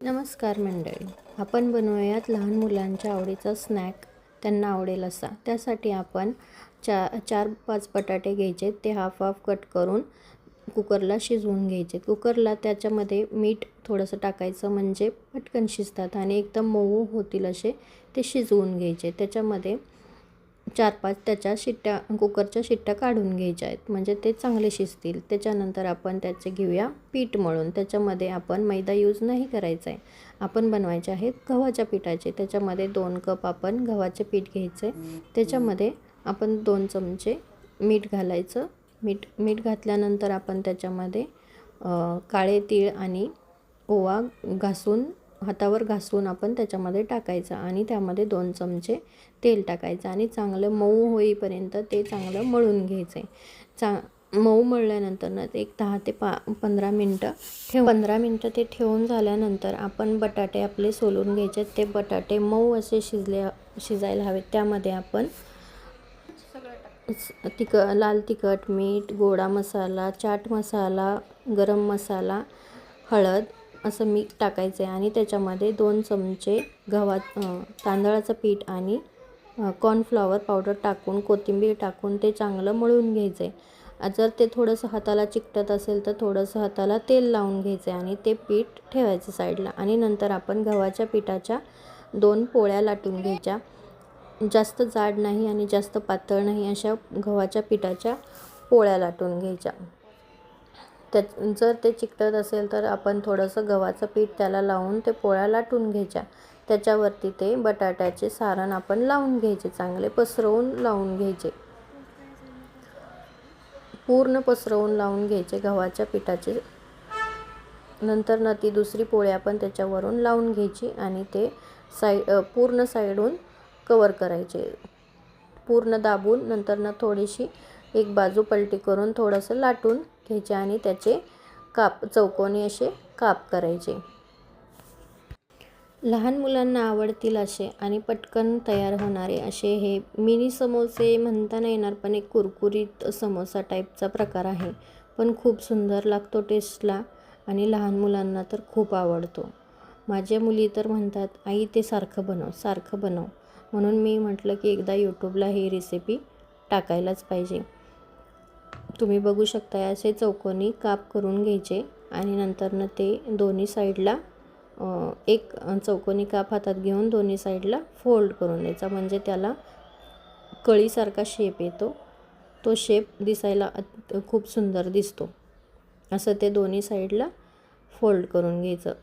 नमस्कार मंडळी, आपण बनवूयात लहान मुलांच्या आवडीचा स्नॅक, त्यांना आवडेल असा. त्यासाठी आपण 4-5 बटाटे घ्यायचे, ते हाफ हाफ कट करून कुकरला शिजवून घ्यायचे. कुकरला त्याच्यामध्ये मीठ थोडंसं टाकायचं, म्हणजे पटकन शिजतात आणि एकदम मऊ होतील असे ते शिजवून घ्यायचे. त्याच्यामध्ये 4-5 त्याच्या शिट्ट्या, कुकरच्या शिट्ट्या काढून घ्यायच्या आहेत, म्हणजे ते चांगले शिजतील. त्याच्यानंतर आपण त्याचे घेऊया पीठ मळून. त्याच्यामध्ये आपण मैदा यूज नाही करायचा आहे, आपण बनवायचे आहेत गव्हाच्या पिठाचे. त्याच्यामध्ये 2 कप आपण गव्हाचे पीठ घ्यायचे. त्याच्यामध्ये आपण 2 चमचे मीठ घालायचं. मीठ घातल्यानंतर आपण त्याच्यामध्ये काळे तीळ आणि ओवा हातावर घासून आपण त्याच्यामध्ये टाकायचं आणि त्यामध्ये 2 चमचे तेल टाकायचं आणि चांगलं मऊ होईपर्यंत ते चांगलं मळून घ्यायचं. मऊ मळल्यानंतर एक 10 ते 15 मिनटं 15 मिनटं ते ठेवून झाल्यानंतर आपण बटाटे आपले सोलून घ्यायचे. ते बटाटे मऊ असे शिजायला हवेत. त्यामध्ये आपण लाल तिखट, मीठ, गोडा मसाला, चाट मसाला, गरम मसाला, हळद असं मीठ टाकायचं आहे आणि त्याच्यामध्ये 2 चमचे तांदळाचं पीठ आणि कॉर्नफ्लॉवर पावडर टाकून, कोथिंबीर टाकून ते चांगलं मळून घ्यायचं आहे. जर ते थोडंसं हाताला चिकटत असेल तर थोडंसं हाताला तेल लावून घ्यायचं आहे आणि ते पीठ ठेवायचं साईडला. आणि नंतर आपण गव्हाच्या पिठाच्या 2 पोळ्या लाटून घ्यायच्या. जास्त जाड नाही आणि जास्त पातळ नाही, अशा गव्हाच्या पिठाच्या पोळ्या लाटून घ्यायच्या. जर ते चिकटत असेल तर आपण थोडंसं गव्हाचं पीठ त्याला लावून ते पोळ्या लाटून घ्यायच्या. त्याच्यावरती ते बटाट्याचे सारण आपण लावून घ्यायचे, चांगले पसरवून लावून घ्यायचे. पूर्ण पसरवून लावून घ्यायचे गव्हाच्या पिठाचे. नंतर ती दुसरी पोळी आपण त्याच्यावरून लावून घ्यायची आणि ते पूर्ण साईडून कवर करायचे, पूर्ण दाबून. नंतर थोडीशी एक बाजू पलटी करून थोडंसं लाटून घ्यायचे आणि त्याचे चौकोनी असे काप करायचे. लहान मुलांना आवडतील असे आणि पटकन तयार होणारे असे हे मिनी समोसे म्हणता नाही येणार, पण एक कुरकुरीत समोसा टाईपचा प्रकार आहे, पण खूप सुंदर लागतो टेस्टला आणि लहान मुलांना तर खूप आवडतो. माझ्या मुली तर म्हणतात, आई ते सारखं बनव. म्हणून मी म्हटलं की एकदा यूट्यूबला ही रेसिपी टाकायलाच पाहिजे. तुम्ही बघू शकता, असे चौकोनी काप करून घ्यायचे आणि नंतर ते दोन्ही साईडला एक चौकोनी काप हातात घेऊन दोन्ही साईडला फोल्ड करून द्यायचा, म्हणजे त्याला कळीसारखा शेप येतो. तो शेप दिसायला खूप सुंदर दिसतो. असं ते दोन्ही साईडला फोल्ड करून घ्यायचं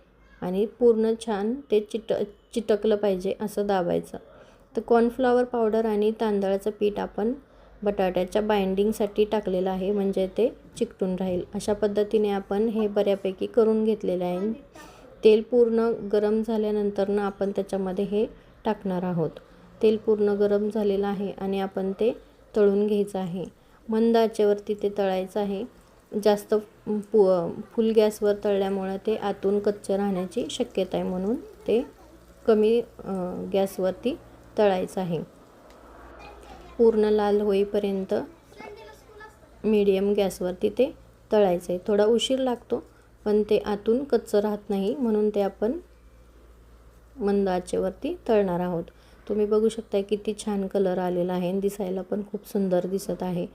आणि पूर्ण छान ते चिटकलं पाहिजे असं दाबायचं. तर कॉर्नफ्लॉवर पावडर आणि तांदळाचं पीठ आपण बटाट्याच्या बाइंडिंगसाठी टाकलेलं आहे, म्हणजे ते चिकटून राहील. अशा पद्धतीने आपण हे बऱ्यापैकी करून घेतलेलं आहे. तेल पूर्ण गरम झाल्यानंतर आपण त्याच्यामध्ये हे टाकणार आहोत. तेल पूर्ण गरम झालेलं आहे आणि आपण ते तळून घ्यायचं आहे. मंद आचेवरती ते तळायचं आहे. जास्त फुल गॅसवर तळल्यामुळे ते आतून कच्चं राहण्याची शक्यता आहे, म्हणून ते कमी गॅसवरती तळायचं आहे. पूर्ण लाल होईपर्यंत मीडियम गॅसवरती ते तळायचं आहे. थोडा उशीर लागतो, पण ते आतून कच्चं राहत नाही, म्हणून ते आपण मंद आचेवरती तळणार आहोत. तुम्ही बघू शकता किती छान कलर आलेला आहे आणि दिसायला पण खूप सुंदर दिसत आहे.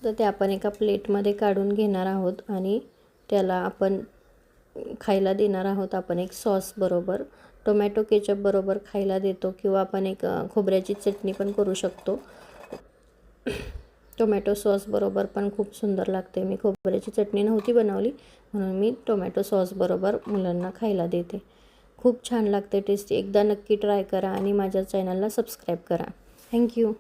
तर ते आपण एका प्लेटमध्ये काढून घेणार आहोत आणि त्याला आपण खायला देणार आहोत. आपण एक सॉस बरोबर, टोमॅटो केचप बरोबर खायला देतो, किंवा आपण एक खोबऱ्याची चटणी पण करू शकतो. टोमॅटो सॉस बरोबर पण खूप सुंदर लागते. मी खोबऱ्याची चटणी नव्हती बनवली, म्हणून मी टोमॅटो सॉस बरोबर मुलांना खायला देते. खूप छान लागते टेस्टी. एकदा नक्की ट्राय करा आणि माझ्या चॅनलला सबस्क्राईब करा. थँक्यू.